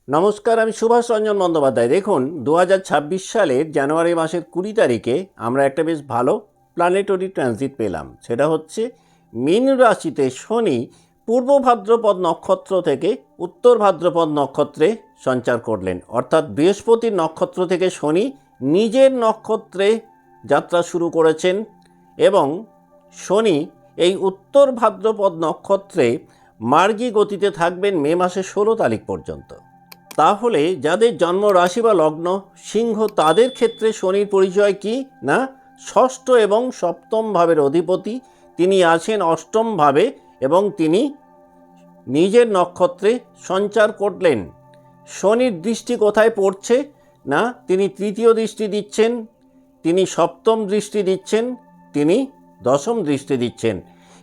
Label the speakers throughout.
Speaker 1: নমস্কার, আমি সুভাষ রঞ্জন বন্দ্যোপাধ্যায়। দেখুন, 2026 সালের জানুয়ারি মাসের 20 তারিখে আমরা একটা বেশ ভালো প্ল্যানেটরি ট্রানজিট পেলাম। সেটা হচ্ছে মীন রাশিতে শনি পূর্ব ভাদ্রপদ নক্ষত্র থেকে উত্তর ভাদ্রপদ নক্ষত্রে সঞ্চার করলেন। অর্থাৎ বৃহস্পতির নক্ষত্র থেকে শনি নিজের নক্ষত্রে যাত্রা শুরু করেছেন এবং শনি এই উত্তর ভাদ্রপদ নক্ষত্রে মার্গী গতিতে থাকবেন মে মাসের 16 তারিখ পর্যন্ত। তাহলে যাদের জন্ম রাশি বা লগ্ন সিংহ, তাদের ক্ষেত্রে শনির পরিচয় কি না, ষষ্ঠ এবং সপ্তম ভাবের অধিপতি। তিনি আছেন অষ্টম ভাবে এবং তিনি নিজের নক্ষত্রে সঞ্চার করলেন। শনির দৃষ্টি কোথায় পড়ছে না, তিনি তৃতীয় দৃষ্টি দিচ্ছেন, তিনি সপ্তম দৃষ্টি দিচ্ছেন, তিনি দশম দৃষ্টি দিচ্ছেন।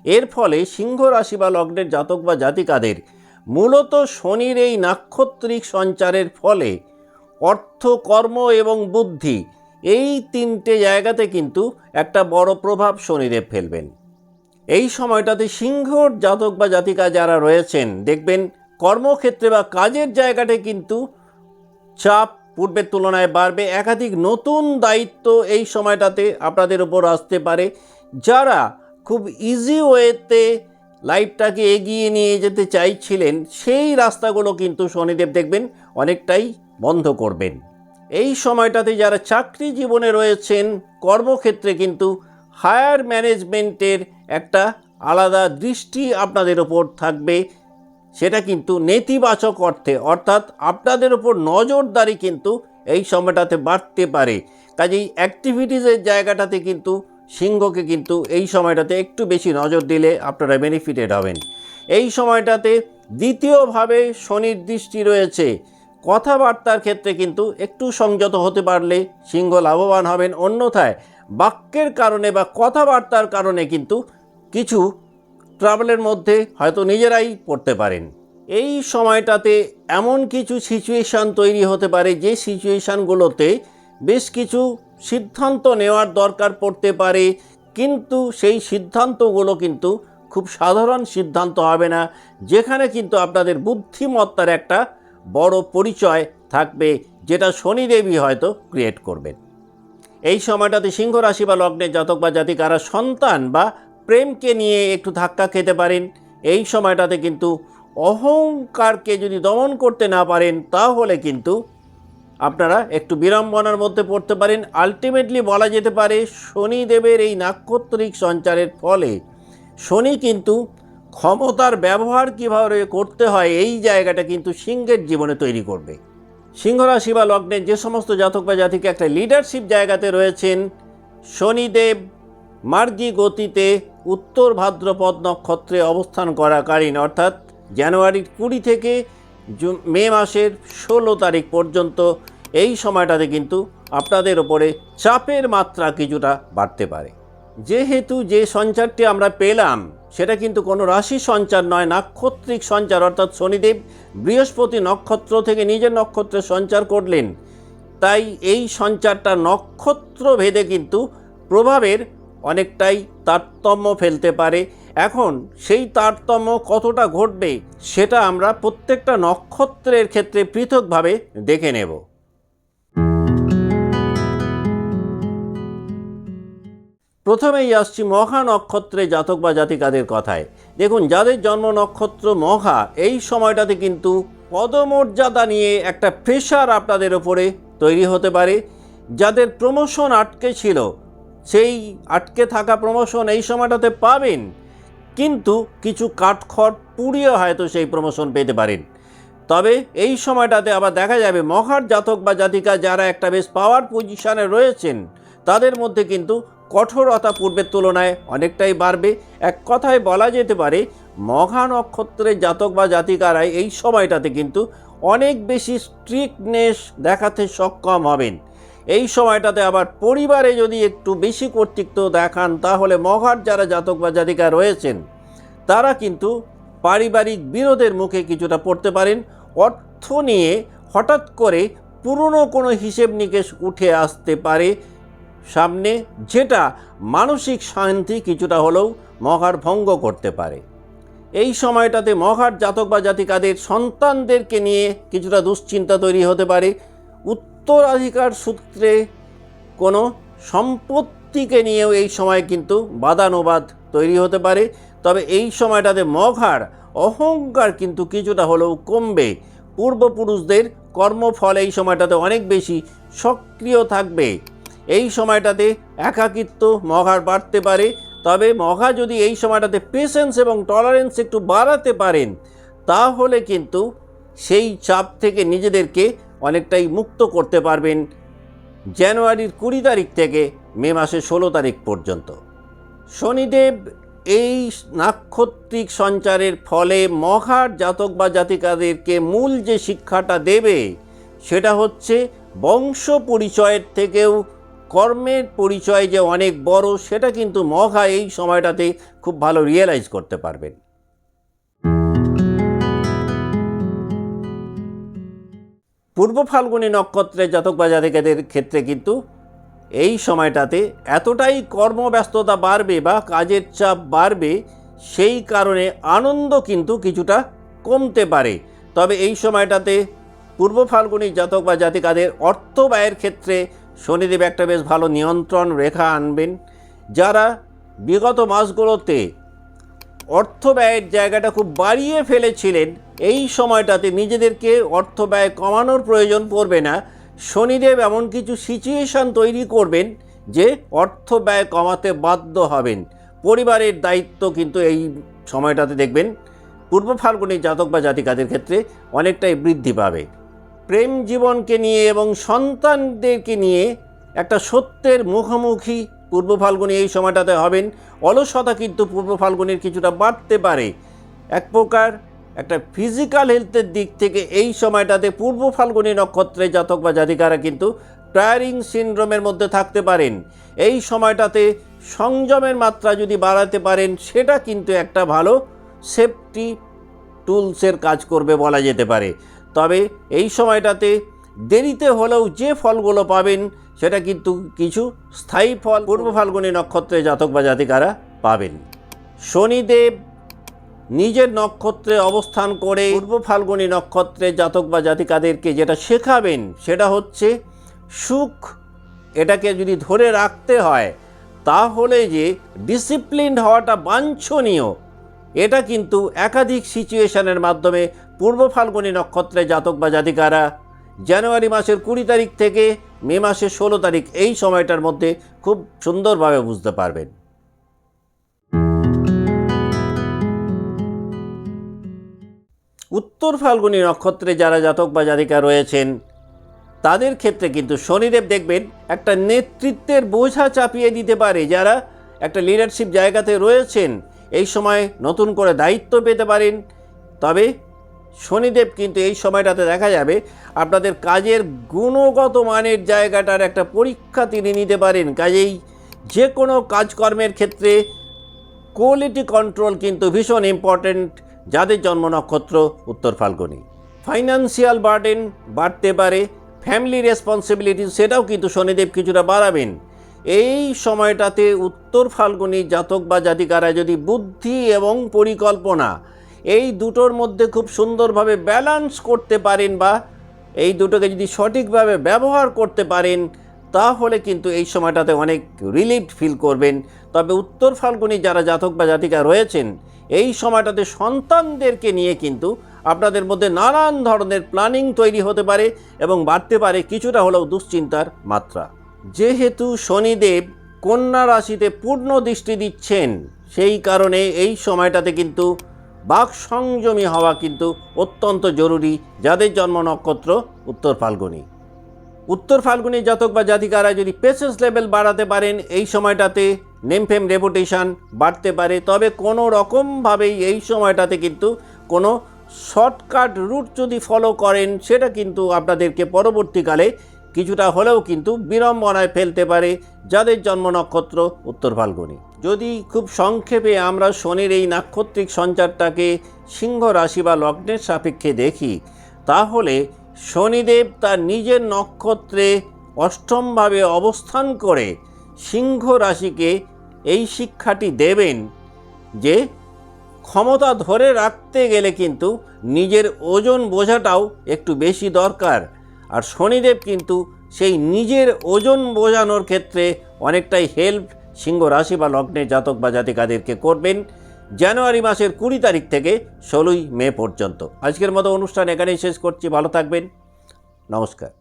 Speaker 1: এর ফলে সিংহ রাশি বা লগ্নের জাতক বা জাতিকাদের মূলত শনির এই নাক্ষত্রিক সঞ্চারের ফলে অর্থ, কর্ম এবং বুদ্ধি, এই তিনটে জায়গাতে কিন্তু একটা বড় প্রভাব শনিদেব ফেলবেন। এই সময়টাতে সিংহর জাতক বা জাতিকা যারা রয়েছেন, দেখবেন কর্মক্ষেত্রে বা কাজের জায়গাতে কিন্তু চাপ পূর্বের তুলনায় বাড়বে। একাধিক নতুন দায়িত্ব এই সময়টাতে আপনাদের উপর আসতে পারে। যারা খুব ইজি ওয়েতে লাইফটাকে এগিয়ে নিয়ে যেতে চাইছিলেন, সেই রাস্তাগুলো কিন্তু শনিদেব দেখবেন অনেকটাই বন্ধ করবেন। এই সময়টাতে যারা চাকরি জীবনে রয়েছেন, কর্মক্ষেত্রে কিন্তু হায়ার ম্যানেজমেন্টের একটা আলাদা দৃষ্টি আপনাদের ওপর থাকবে। সেটা কিন্তু নেতিবাচক অর্থে, অর্থাৎ আপনাদের ওপর নজরদারি কিন্তু এই সময়টাতে বাড়তে পারে। কাজেই অ্যাক্টিভিটিসের জায়গাটাতে কিন্তু সিংহকে কিন্তু এই সময়টাতে একটু বেশি নজর দিলে আপনারা বেনিফিটেড হবেন। এই সময়টাতে দ্বিতীয়ভাবে শনির দৃষ্টি রয়েছে। কথাবার্তার ক্ষেত্রে কিন্তু একটু সংযত হতে পারলে সিংহ লাভবান হবেন। অন্যথায় বাক্যের কারণে বা কথাবার্তার কারণে কিন্তু কিছু ট্রাভেলের মধ্যে হয়তো নিজেরাই পড়তে পারেন। এই সময়টাতে এমন কিছু সিচুয়েশান তৈরি হতে পারে যে সিচুয়েশানগুলোতে বেশ কিছু সিদ্ধান্ত নেওয়ার দরকার পড়তে পারে, কিন্তু সেই সিদ্ধান্তগুলো কিন্তু খুব সাধারণ সিদ্ধান্ত হবে না, যেখানে কিন্তু আপনাদের বুদ্ধিমত্তার একটা বড় পরিচয় থাকবে, যেটা শনিদেবই হয়তো ক্রিয়েট করবেন। এই সময়টাতে সিংহ রাশি বা লগ্নের জাতক বা জাতিকারা সন্তান বা প্রেমকে নিয়ে একটু ধাক্কা খেতে পারেন। এই সময়টাতে কিন্তু অহংকারকে যদি দমন করতে না পারেন, তাহলে কিন্তু আপনারা একটু বিড়ম্বনার মধ্যে পড়তে পারেন। আলটিমেটলি বলা যেতে পারে শনিদেবের এই নাক্ষত্রিক সঞ্চারের ফলে শনি কিন্তু ক্ষমতার ব্যবহার কীভাবে করতে হয়, এই জায়গাটা কিন্তু সিংহের জীবনে তৈরি করবে। সিংহ রাশি বা লগ্নের যে সমস্ত জাতক বা জাতিকে একটা লিডারশিপ জায়গাতে রয়েছেন, শনিদেব মার্গী গতিতে উত্তর ভাদ্রপদ নক্ষত্রে অবস্থান করাকালীন, অর্থাৎ জানুয়ারির 20 থেকে মে মাসের 16 তারিখ পর্যন্ত, এই সময়টাতে কিন্তু আপনাদের ওপরে চাপের মাত্রা কিছুটা বাড়তে পারে। যেহেতু যে সঞ্চারটি আমরা পেলাম সেটা কিন্তু কোনো রাশি সঞ্চার নয়, নাক্ষত্রিক সঞ্চার, অর্থাৎ শনিদেব বৃহস্পতি নক্ষত্র থেকে নিজের নক্ষত্রে সঞ্চার করলেন। তাই এই সঞ্চারটা নক্ষত্র ভেদে কিন্তু প্রভাবের অনেকটাই তারতম্য ফেলতে পারে। এখন সেই তারতম্য কতটা ঘটবে সেটা আমরা প্রত্যেকটা নক্ষত্রের ক্ষেত্রে পৃথকভাবে দেখে নেব। প্রথমেই আসছি মঘা নক্ষত্রে জাতক বা জাতিকাদের কথায়। দেখুন, যাদের জন্ম নক্ষত্র মঘা, এই সময়টাতে কিন্তু পদমর্যাদা নিয়ে একটা প্রেশার আপনাদের ওপরে তৈরি হতে পারে। যাদের প্রমোশন আটকে ছিল, সেই আটকে থাকা প্রমোশন এই সময়টাতে পাবেন, কিন্তু কিছু কাঠখড় পুড়িয়ে হয়তো সেই প্রমোশন পেতে পারেন। তবে এই সময়টাতে আবার দেখা যাবে মঘার জাতক বা জাতিকা যারা একটা বেশ পাওয়ার পজিশানে রয়েছেন, তাদের মধ্যে কিন্তু কঠোরতা পূর্বের তুলনায় অনেকটাই বাড়বে। এক কথায় বলা যেতে পারে মঘা নক্ষত্রের জাতক বা জাতিকারাই এই সময়টাতে কিন্তু অনেক বেশি স্ট্রিক্টনেস দেখাতে সক্ষম হবেন। এই সময়টাতে আবার পরিবারে যদি একটু বেশি কর্তৃত্ব দেখান, তাহলে মঘার যারা জাতক বা জাতিকা রয়েছেন তারা কিন্তু পারিবারিক বিরোধের মুখে কিছুটা পড়তে পারেন। অর্থ নিয়ে হঠাৎ করে পুরনো কোনো হিসেব নিকেশ উঠে আসতে পারে সামনে, যেটা মানসিক শান্তি কিছুটা হলেও মঘার ভঙ্গ করতে পারে। এই সময়টাতে মঘার জাতক বা জাতিকাদের সন্তানদেরকে নিয়ে কিছুটা দুশ্চিন্তা তৈরি হতে পারে। উত্তরাধিকার সূত্রে কোনো সম্পত্তিকে নিয়েও এই সময় কিন্তু বাদানুবাদ তৈরি হতে পারে। তবে এই সময়টাতে মঘার অহংকার কিন্তু কিছুটা হলেও কমবে। পূর্বপুরুষদের কর্মফল এই সময়টাতে অনেক বেশি সক্রিয় থাকবে। এই সময়টাতে একাকিত্ব মঘার বাড়তে পারে। তবে মঘা যদি এই সময়টাতে পেশেন্স এবং টলারেন্স একটু বাড়াতে পারেন, তাহলে কিন্তু সেই চাপ থেকে নিজেদেরকে অনেকটাই মুক্ত করতে পারবেন জানুয়ারির 20 তারিখ থেকে মে মাসের 16 তারিখ পর্যন্ত। শনিদেব এই নাক্ষত্রিক সঞ্চারের ফলে মঘার জাতক বা জাতিকাদেরকে মূল যে শিক্ষাটা দেবে সেটা হচ্ছে বংশ পরিচয়ের থেকেও কর্মের পরিচয় যে অনেক বড়, সেটা কিন্তু মঘা এই সময়টাতে খুব ভালো রিয়েলাইজ করতে পারবেন। পূর্ব ফাল্গুনী নক্ষত্রের জাতক বা জাতিকাদের ক্ষেত্রে কিন্তু এই সময়টাতে এতটাই কর্মব্যস্ততা বাড়বে বা কাজের চাপ বাড়বে, সেই কারণে আনন্দ কিন্তু কিছুটা কমতে পারে। তবে এই সময়টাতে পূর্ব ফাল্গুনী জাতক বা জাতিকাদের অর্থ ব্যয়ের ক্ষেত্রে শনিদেব একটা বেশ ভালো নিয়ন্ত্রণ রেখা আনবেন। যারা বিগত মাসগুলোতে অর্থ ব্যয়ের জায়গাটা খুব বাড়িয়ে ফেলেছিলেন, এই সময়টাতে নিজেদেরকে অর্থ ব্যয় কমানোর প্রয়োজন পড়বে না। শনিদেব এমন কিছু সিচুয়েশান তৈরি করবেন যে অর্থ ব্যয় কমাতে বাধ্য হবেন। পরিবারের দায়িত্ব কিন্তু এই সময়টাতে দেখবেন পূর্ব ফাল্গুনী জাতক বা জাতিকাদের ক্ষেত্রে অনেকটাই বৃদ্ধি পাবে। প্রেম জীবনকে নিয়ে এবং সন্তানদেরকে নিয়ে একটা সত্যের মুখোমুখি পূর্ব ফাল্গুনী এই সময়টাতে হবেন। অলসতা কিন্তু পূর্ব ফাল্গুনীর কিছুটা বাড়তে পারে। এক প্রকার একটা ফিজিক্যাল হেলথের দিক থেকে এই সময়টাতে পূর্ব ফাল্গুনী নক্ষত্রে জাতক বা জাতিকারা কিন্তু টায়ারিং সিনড্রোমের মধ্যে থাকতে পারেন। এই সময়টাতে সংযমের মাত্রা যদি বাড়াতে পারেন, সেটা কিন্তু একটা ভালো সেফটি টুলসের কাজ করবে বলা যেতে পারে। তবে এই সময়টাতে দেরিতে হলেও যে ফলগুলো পাবেন সেটা কিন্তু কিছু স্থায়ী ফল পূর্ব ফাল্গুনী নক্ষত্রে জাতক বা জাতিকারা পাবেন। শনিদেব নিজের নক্ষত্রে অবস্থান করে পূর্ব ফাল্গুনী নক্ষত্রে জাতক বা জাতিকাদেরকে যেটা শেখাবেন সেটা হচ্ছে সুখ। এটাকে যদি ধরে রাখতে হয় তাহলে যে ডিসিপ্লিনড হওয়াটা বাঞ্ছনীয়, এটা কিন্তু একাধিক সিচুয়েশনের মাধ্যমে পূর্ব ফাল্গুনী নক্ষত্রে জাতক বা জাতিকারা জানুয়ারি মাসের 20 তারিখ থেকে মে মাসের 16 তারিখ এই সময়টার মধ্যে খুব সুন্দরভাবে বুঝতে পারবেন। উত্তর ফাল্গুনী নক্ষত্রে যারা জাতক বা জাতিকা রয়েছেন তাদের ক্ষেত্রে কিন্তু শনিদেব দেখবেন একটা নেতৃত্বের বোঝা চাপিয়ে দিতে পারে। যারা একটা লিডারশিপ জায়গাতে রয়েছেন এই সময় নতুন করে দায়িত্ব পেতে পারেন। তবে শনিদেব কিন্তু এই সময়টাতে দেখা যাবে আপনাদের কাজের গুণগত মানের জায়গাটার একটা পরীক্ষা তিনি নিতে পারেন। কাজেই যে কোনো কাজকর্মের ক্ষেত্রে কোয়ালিটি কন্ট্রোল কিন্তু ভীষণ ইম্পর্ট্যান্ট যাদের জন্ম নক্ষত্র উত্তর ফাল্গুনী। ফাইন্যান্সিয়াল বার্ডেন বাড়তে পারে, ফ্যামিলি রেসপন্সিবিলিটি সেটাও কিন্তু শনিদেব কিছুটা বাড়াবেন। এই সময়টাতে উত্তর ফাল্গুনী জাতক বা জাতিকারা যদি বুদ্ধি এবং পরিকল্পনা এই দুটোর মধ্যে খুব সুন্দরভাবে ব্যালেন্স করতে পারেন বা এই দুটোকে যদি সঠিকভাবে ব্যবহার করতে পারেন, তাহলে কিন্তু এই সময়টাতে অনেক রিলিফ ফিল করবেন। তবে উত্তর ফাল্গুনী যারা জাতক বা জাতিকা রয়েছেন এই সময়টাতে সন্তানদেরকে নিয়ে কিন্তু আপনাদের মধ্যে নানান ধরনের প্ল্যানিং তৈরি হতে পারে এবং বাড়তে পারে কিছুটা হলেও দুশ্চিন্তার মাত্রা। যেহেতু শনিদেব কন্যা রাশিতে পূর্ণ দৃষ্টি দিচ্ছেন, সেই কারণে এই সময়টাতে কিন্তু বাক সংযমী হওয়া কিন্তু অত্যন্ত জরুরি যাদের জন্ম নক্ষত্র উত্তর ফাল্গুনী। উত্তর ফাল্গুনী জাতক বা জাতিকারা যদি পেশেন্স লেভেল বাড়াতে পারেন এই সময়টাতে নেম ফেম রেপুটেশন বাড়তে পারে। তবে কোনো রকমভাবেই এই সময়টাতে কিন্তু কোনো শর্টকাট রুট যদি ফলো করেন সেটা কিন্তু আপনাদেরকে পরবর্তীকালে কিছুটা হলেও কিন্তু বিড়ম্বনায় ফেলতে পারে যাদের জন্ম নক্ষত্র উত্তর ফাল্গুনী। যদি খুব সংক্ষেপে আমরা শনির এই নাক্ষত্রিক সঞ্চারটাকে সিংহ রাশি বা লগ্নের সাপেক্ষে দেখি, তাহলে শনিদেব তার নিজের নক্ষত্রে অষ্টমভাবে অবস্থান করে সিংহ রাশিকে এই শিক্ষাটি দেবেন যে ক্ষমতা ধরে রাখতে গেলে কিন্তু নিজের ওজন বোঝাটাও একটু বেশি দরকার। আর শনিদেব কিন্তু সেই নিজের ওজন বোঝানোর ক্ষেত্রে অনেকটাই হেল্প সিংহ রাশি বা লগ্নের জাতক বা জাতিকাদেরকে করবেন জানুয়ারি মাসের 20 তারিখ থেকে 16ই মে পর্যন্ত। আজকের মতো অনুষ্ঠান এখানেই শেষ করছি। ভালো থাকবেন। নমস্কার।